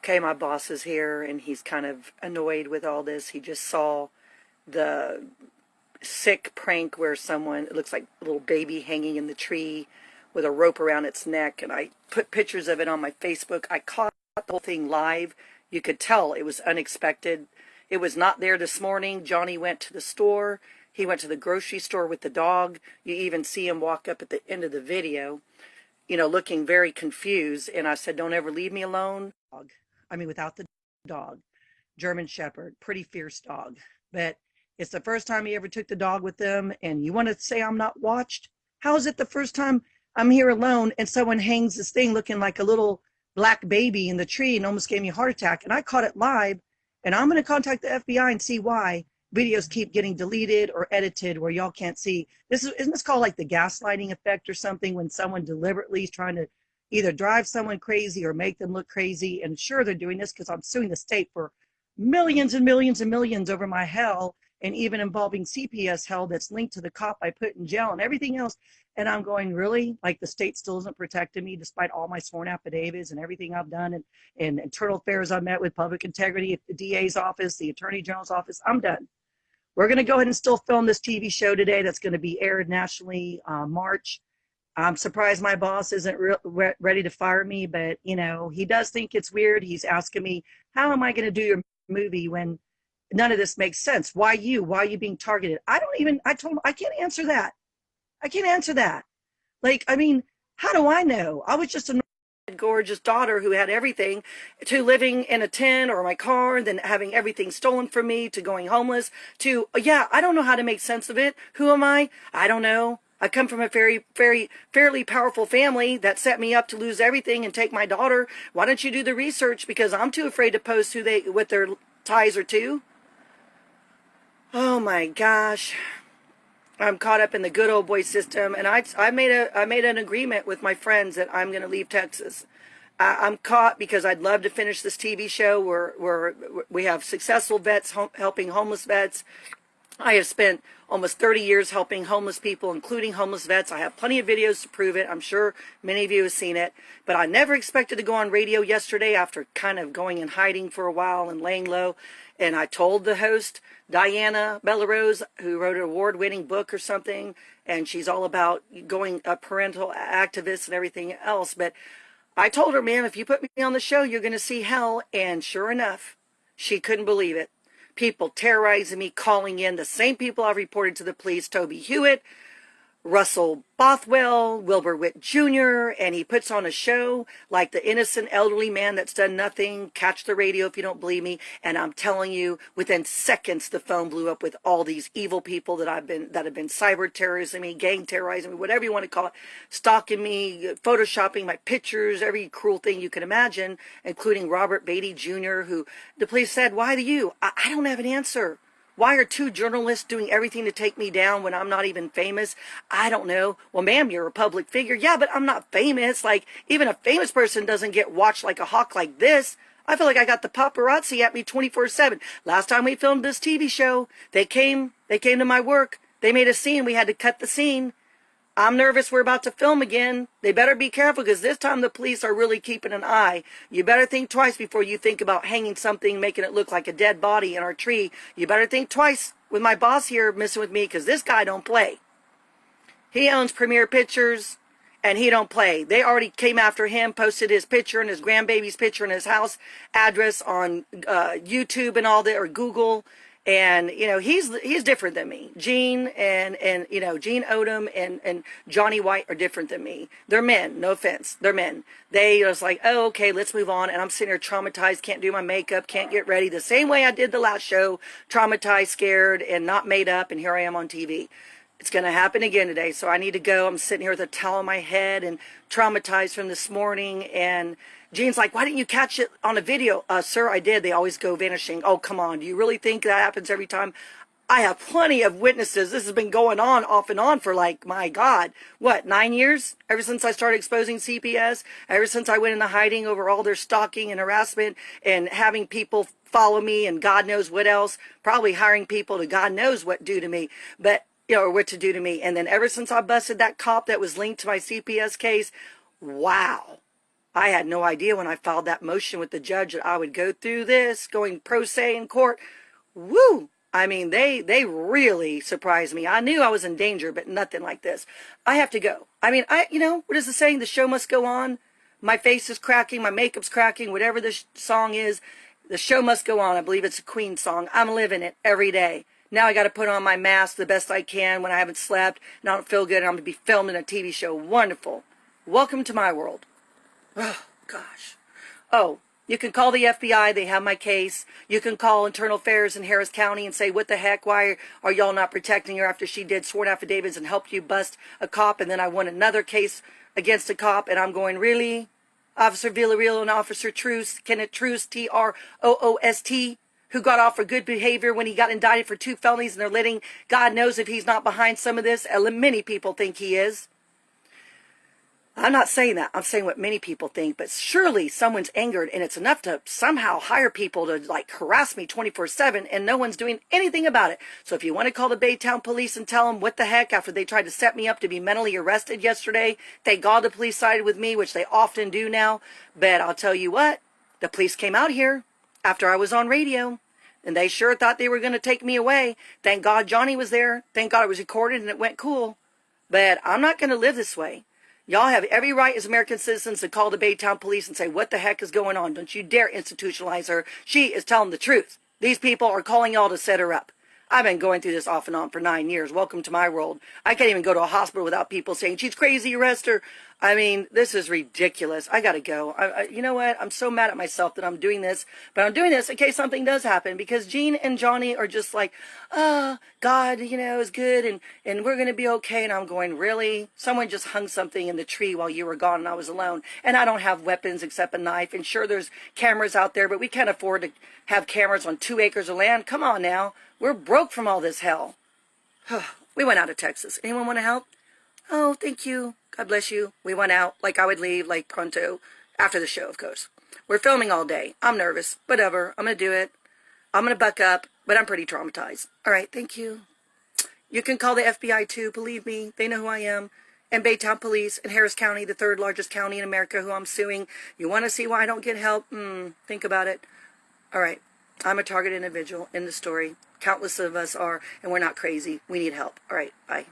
Okay, my boss is here and he's kind of annoyed with all this. He just saw the sick prank where someone, it looks like a little baby hanging in the tree with a rope around its neck, and I put pictures of it on my Facebook. I caught the whole thing live. You could tell it was unexpected. It was not there this morning. Johnny went to the store. He went to the grocery store with the dog. You even see him walk up at the end of the video, looking very confused. And I said, don't ever leave me alone. I mean, without the dog. German Shepherd, pretty fierce dog. But it's the first time he ever took the dog with them. And you want to say I'm not watched? How is it the first time I'm here alone and someone hangs this thing looking like a little black baby in the tree and almost gave me a heart attack? And I caught it live. And I'm going to contact the FBI and see why videos keep getting deleted or edited where y'all can't see. Isn't this called like the gaslighting effect or something, when someone deliberately is trying to either drive someone crazy or make them look crazy? And sure, they're doing this because I'm suing the state for millions and millions and millions over my hell, and even involving CPS hell that's linked to the cop I put in jail and everything else. And I'm going, really? Like the state still isn't protecting me despite all my sworn affidavits and everything I've done, and internal affairs I've met with, public integrity, the DA's office, the Attorney General's office. I'm done. We're going to go ahead and still film this TV show today that's going to be aired nationally March. I'm surprised my boss isn't ready to fire me, but, he does think it's weird. He's asking me, how am I going to do your movie when none of this makes sense? Why you? Why are you being targeted? I told him, I can't answer that. I can't answer that. How do I know? I was just a gorgeous daughter who had everything, to living in a tent or my car, then having everything stolen from me, to going homeless, to, I don't know how to make sense of it. Who am I? I don't know. I come from a very, very, fairly powerful family that set me up to lose everything and take my daughter. Why don't you do the research? Because I'm too afraid to post what their ties are to. Oh my gosh. I'm caught up in the good old boy system, and I made an agreement with my friends that I'm going to leave Texas. I'm caught because I'd love to finish this TV show where we have successful vets helping homeless vets. I have spent almost 30 years helping homeless people, including homeless vets. I have plenty of videos to prove it. I'm sure many of you have seen it. But I never expected to go on radio yesterday after kind of going in hiding for a while and laying low. And I told the host, Diana Bellerose, who wrote an award-winning book or something, and she's all about going a parental activist and everything else. But I told her, ma'am, if you put me on the show, you're going to see hell. And sure enough, she couldn't believe it. People terrorizing me, calling in the same people I've reported to the police, Toby Hewitt, Russell Bothwell, Wilbur Witt Jr., and he puts on a show like the innocent elderly man that's done nothing. Catch the radio if you don't believe me. And I'm telling you, within seconds, the phone blew up with all these evil people that have been cyber terrorizing me, gang terrorizing me, whatever you want to call it, stalking me, photoshopping my pictures, every cruel thing you can imagine, including Robert Beatty Jr., who the police said, why do you? I don't have an answer. Why are two journalists doing everything to take me down when I'm not even famous? I don't know. Well, ma'am, you're a public figure. Yeah, but I'm not famous. Like, even a famous person doesn't get watched like a hawk like this. I feel like I got the paparazzi at me 24/7. Last time we filmed this TV show, they came to my work. They made a scene. We had to cut the scene. I'm nervous we're about to film again. They better be careful, because this time the police are really keeping an eye. You better think twice before you think about hanging something, making it look like a dead body in our tree. You better think twice with my boss here messing with me, because this guy don't play. He owns Premier Pictures, and he don't play. They already came after him, posted his picture and his grandbaby's picture and his house address on YouTube and all that, or Google. And, he's different than me. Gene and Gene Odom and Johnny White are different than me. They're men, no offense. They're men. They was like, oh, okay, let's move on. And I'm sitting here traumatized, can't do my makeup, can't get ready. The same way I did the last show, traumatized, scared, and not made up. And here I am on TV. It's going to happen again today. So I need to go. I'm sitting here with a towel on my head and traumatized from this morning. And Gene's like, why didn't you catch it on a video? Sir, I did. They always go vanishing. Oh, come on. Do you really think that happens every time? I have plenty of witnesses. This has been going on off and on for, like, my God, 9 years? Ever since I started exposing CPS, ever since I went into hiding over all their stalking and harassment and having people follow me and God knows what else, probably hiring people to God knows what do to me. But or what to do to me. And then ever since I busted that cop that was linked to my CPS case, wow. I had no idea when I filed that motion with the judge that I would go through this, going pro se in court. Woo! I mean, they really surprised me. I knew I was in danger, but nothing like this. I have to go. I mean, what is the saying? The show must go on. My face is cracking, my makeup's cracking, whatever the song is. The show must go on. I believe it's a Queen song. I'm living it every day. Now I got to put on my mask the best I can when I haven't slept and I don't feel good. And I'm going to be filming a TV show. Wonderful. Welcome to my world. Oh, gosh. Oh, you can call the FBI. They have my case. You can call Internal Affairs in Harris County and say, what the heck? Why are y'all not protecting her after she did sworn affidavits and helped you bust a cop? And then I won another case against a cop. And I'm going, really? Officer Villarreal and Officer Truce, Kenneth Truce, Troost, who got off for good behavior when he got indicted for 2 felonies, and they're letting, God knows if he's not behind some of this. Many people think he is. I'm not saying that. I'm saying what many people think, but surely someone's angered, and it's enough to somehow hire people to harass me 24/7, and no one's doing anything about it. So if you want to call the Baytown police and tell them what the heck after they tried to set me up to be mentally arrested yesterday, thank God the police sided with me, which they often do now. But I'll tell you what, the police came out here after I was on radio, and they sure thought they were going to take me away. Thank God Johnny was there. Thank God it was recorded and it went cool. But I'm not going to live this way. Y'all have every right as American citizens to call the Baytown police and say, what the heck is going on? Don't you dare institutionalize her. She is telling the truth. These people are calling y'all to set her up. I've been going through this off and on for 9 years. Welcome to my world. I can't even go to a hospital without people saying, she's crazy, arrest her. I mean, this is ridiculous. I got to go. You know what? I'm so mad at myself that I'm doing this. But I'm doing this in case something does happen. Because Gene and Johnny are just like, God, is good. And we're going to be okay. And I'm going, really? Someone just hung something in the tree while you were gone and I was alone. And I don't have weapons except a knife. And sure, there's cameras out there. But we can't afford to have cameras on 2 acres of land. Come on now. We're broke from all this hell. We went out of Texas. Anyone want to help? Oh, thank you. God bless you. We went out like I would leave, like pronto, after the show, of course. We're filming all day. I'm nervous. Whatever. I'm going to do it. I'm going to buck up, but I'm pretty traumatized. All right. Thank you. You can call the FBI, too. Believe me. They know who I am. And Baytown Police in Harris County, the 3rd largest county in America, who I'm suing. You want to see why I don't get help? Think about it. All right. I'm a target individual in the story. Countless of us are, and we're not crazy. We need help. All right. Bye.